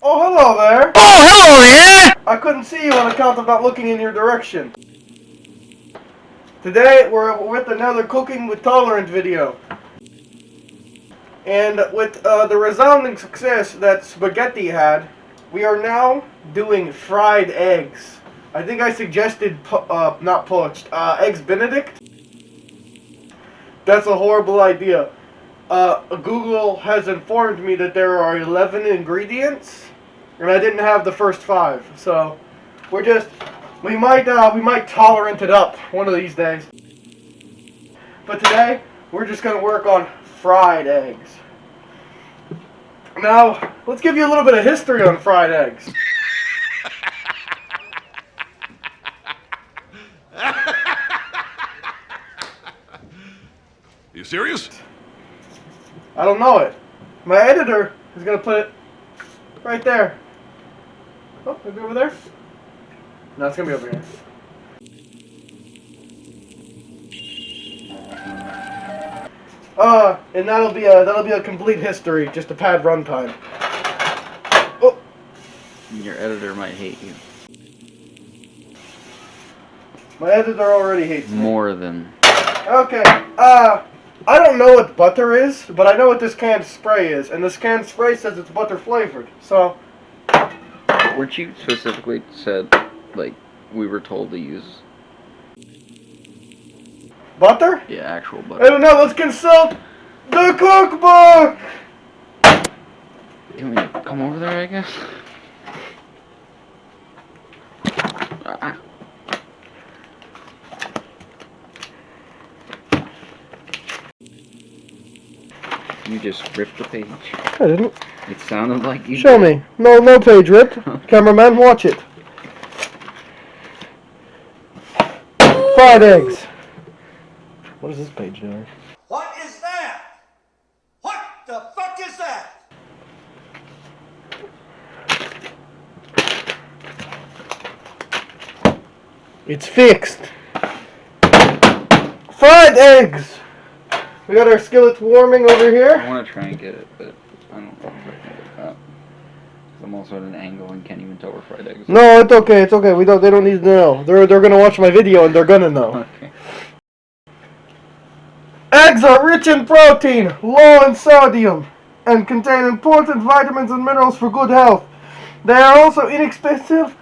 Oh, hello there. Oh, hello there! I couldn't see you on account of not looking in your direction. Today, we're with another Cooking with Tolerant video. And with the resounding success that spaghetti had, we are now doing fried eggs. I think I suggested, not poached, eggs Benedict. That's a horrible idea. Google has informed me that there are 11 ingredients, and I didn't have the first 5, so we might tolerant it up one of these days. But today, we're just gonna work on fried eggs. Now, let's give you a little bit of history on fried eggs. You serious? I don't know it. My editor is gonna put it right there. Oh, maybe over there? No, it's gonna be over here. And that'll be a complete history, just to pad runtime. Oh, Your editor might hate you. my editor already hates me. More than... Okay, I don't know what butter is, but I know what this canned spray is, and this canned spray says it's butter flavored, so... Weren't you specifically said, like, we were told to use... Butter? Yeah, actual I butter. don't know, let's consult the cookbook! You want me to come over there, I guess? You just ripped the page. I didn't. It sounded like you Show did. me. No page ripped. Cameraman, watch it. Fried eggs. What is this page doing? What is that? What the fuck is that? It's fixed. Fried eggs. We got our skillets warming over I here. want to try and get it, but I don't know if I can get that. 'Cause I'm also at an angle and can't even tell we're fried eggs. No, it's okay. It's okay. They don't need to know. They're gonna watch my video and they're gonna know. Okay. Eggs are rich in protein, low in sodium, and contain important vitamins and minerals for good health. They are also inexpensive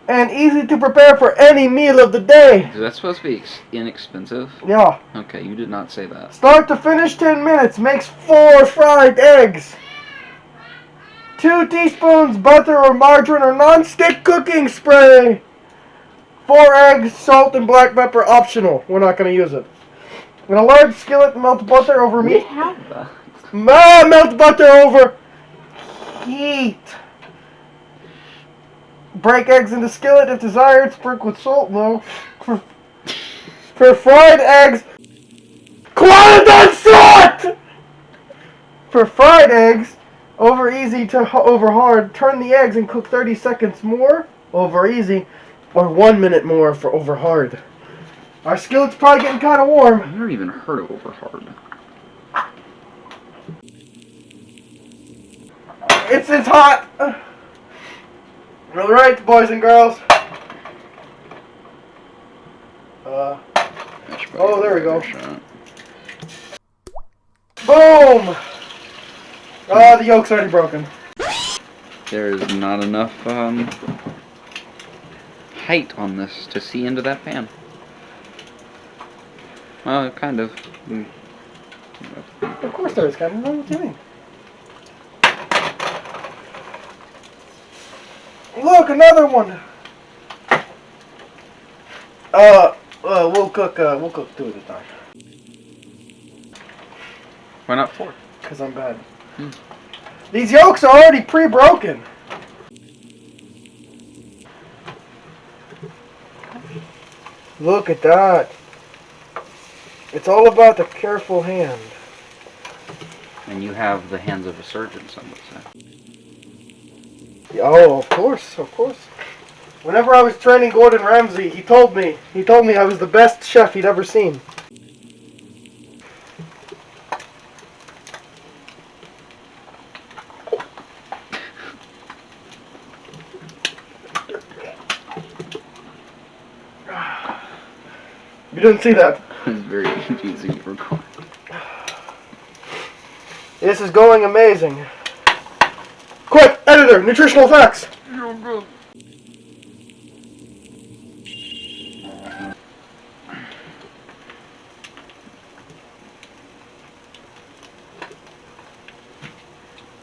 and easy to prepare for any meal of the day. Is that supposed to be inexpensive? Yeah. Okay, you did not say that. Start to finish 10 minutes makes 4 fried eggs. 2 teaspoons butter or margarine or non-stick cooking spray. 4 eggs, salt, and black pepper optional. We're not going to use it. In a large skillet, melt butter over We meat. have that. Melt butter over heat. Break eggs in the skillet if desired. Sprinkle with salt. No. For fried eggs, quality salt. For fried eggs, over easy to over hard. Turn the eggs and cook 30 seconds more. Over easy, or 1 minute more for over hard. Our skillet's probably getting kind of warm. I've never even heard of over hard. It's hot. All right, boys and girls. Oh, there we go. Boom! The yolk's already broken. There's not enough height on this to see into that pan. Well, kind of. Of course there is, Kevin. What do you mean? Look, another one. We'll cook 2 at a time. Why not 4? Cause I'm bad. These yolks are already pre-broken. Look at that. It's all about the careful hand. And you have the hands of a surgeon, some would say. Oh, of course, of course. Whenever I was training Gordon Ramsay, he told me I was the best chef he'd ever seen. You didn't see that. It's very confusing to record. This is going amazing. Quick, editor, nutritional facts.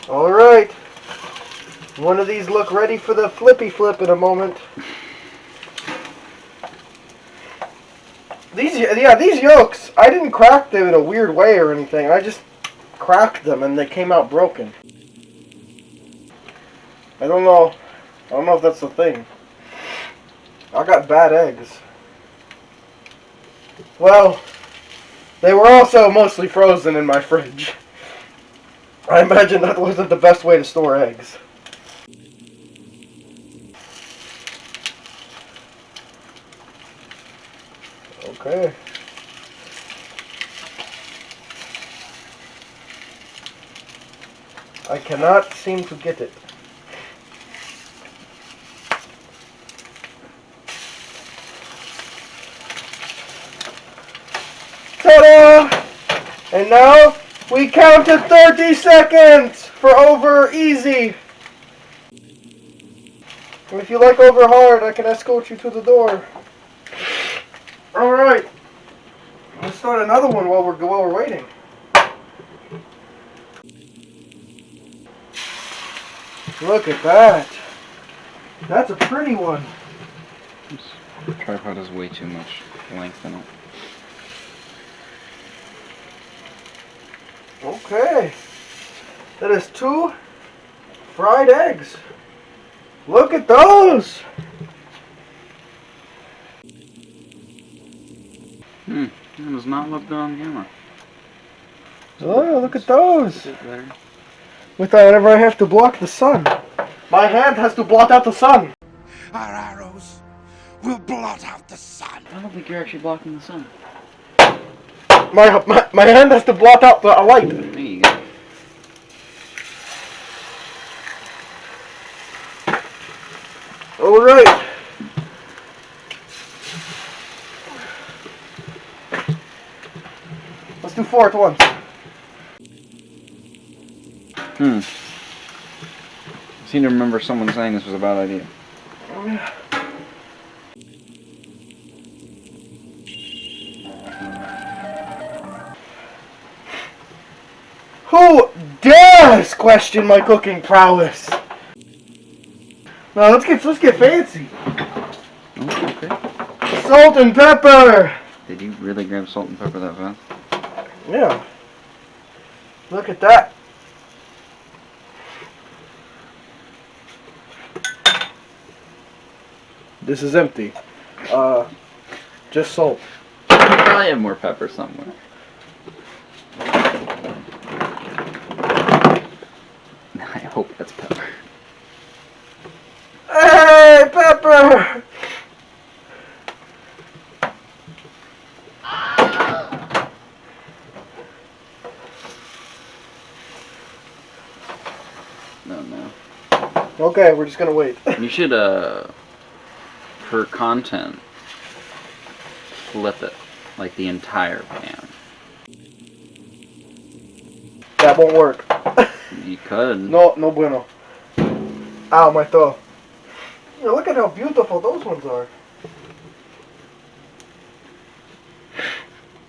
All right. One of these look ready for the flippy flip in a moment. These yolks, I didn't crack them in a weird way or anything. I just cracked them and they came out broken. I don't know if that's the thing. I got bad eggs. Well, they were also mostly frozen in my fridge. I imagine that wasn't the best way to store eggs. Okay. I cannot seem to get it. Ta-da! And now we count to 30 seconds for over easy. And if you like over hard, I can escort you to the door. All right. Let's start another one while we're waiting. Look at that. That's a pretty one. The tripod has way too much length in it. Okay. That is 2 fried eggs. Look at those. It does not look good on camera. Oh, look at those. Better. Whenever I have to block the sun. My hand has to blot out the sun. Our arrows will blot out the sun. I don't think you're actually blocking the sun. My hand has to blot out the light. There you go. All right. Let's do 4 at once. I seem to remember someone saying this was a bad idea. Who dares question my cooking prowess? Now let's get fancy. Oh, okay. Salt and pepper. Did you really grab salt and pepper that fast? Yeah. Look at that. This is empty. Just salt. You probably have more pepper somewhere. I hope that's pepper. Hey, pepper! No. Okay, we're just gonna wait. You should, for content, flip it. Like the entire pan. That won't work. You could. No bueno. Ow, my toe. Yeah, look at how beautiful those ones are.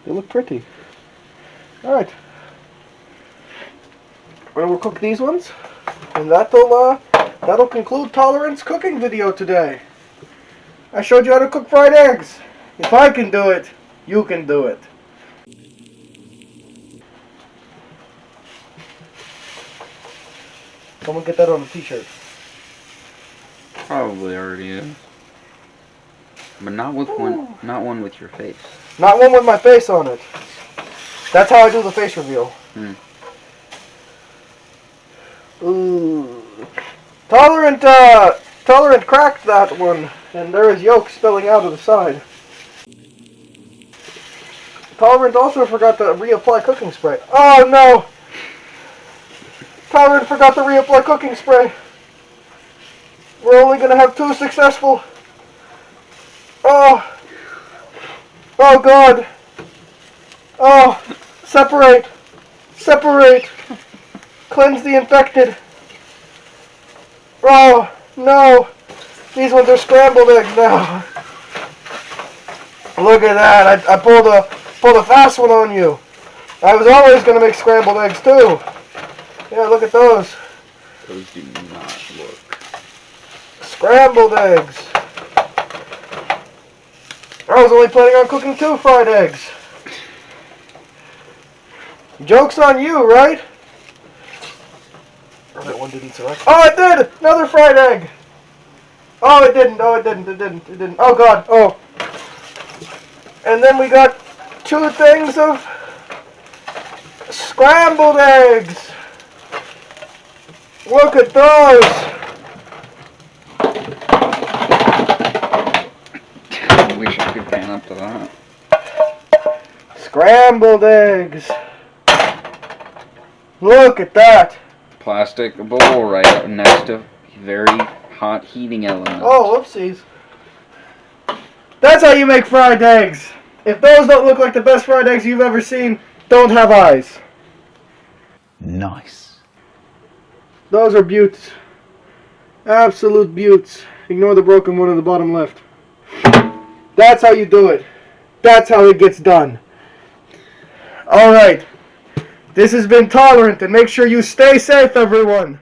They look pretty. Alright. We'll cook these ones. And that'll conclude Tolerant's cooking video today. I showed you how to cook fried eggs. If I can do it, you can do it. Someone get that on a t-shirt. Probably already is. But not with one with your face. Not one with my face on it. That's how I do the face reveal. Ooh. Tolerant cracked that one, and there is yolk spilling out of the side. Tolerant also forgot to reapply cooking spray. Oh no! Tolerant forgot to reapply cooking spray. We're only gonna have 2 successful. Oh! Oh God! Oh, separate! Separate! Cleanse the infected! Oh, no! These ones are scrambled eggs now. Look at that! I pulled a fast one on you. I was always gonna make scrambled eggs too. Yeah, look at those. Those do not look. Scrambled eggs. I was only planning on cooking 2 fried eggs. Joke's on you, right? Oh, that one didn't select. Oh, it did! Another fried egg! Oh, it didn't. Oh, it didn't. It didn't. It didn't. Oh, God. Oh. And then we got 2 things of scrambled eggs. Look at those. I wish I could pan up to that. Scrambled eggs. Look at that. Plastic bowl right up next to very hot heating element. Oh, whoopsies. That's how you make fried eggs. If those don't look like the best fried eggs you've ever seen, don't have eyes. Nice. Those are beauts. Absolute beauts. Ignore the broken one in the bottom left. That's how you do it. That's how it gets done. Alright. This has been Tolerant, and make sure you stay safe, everyone.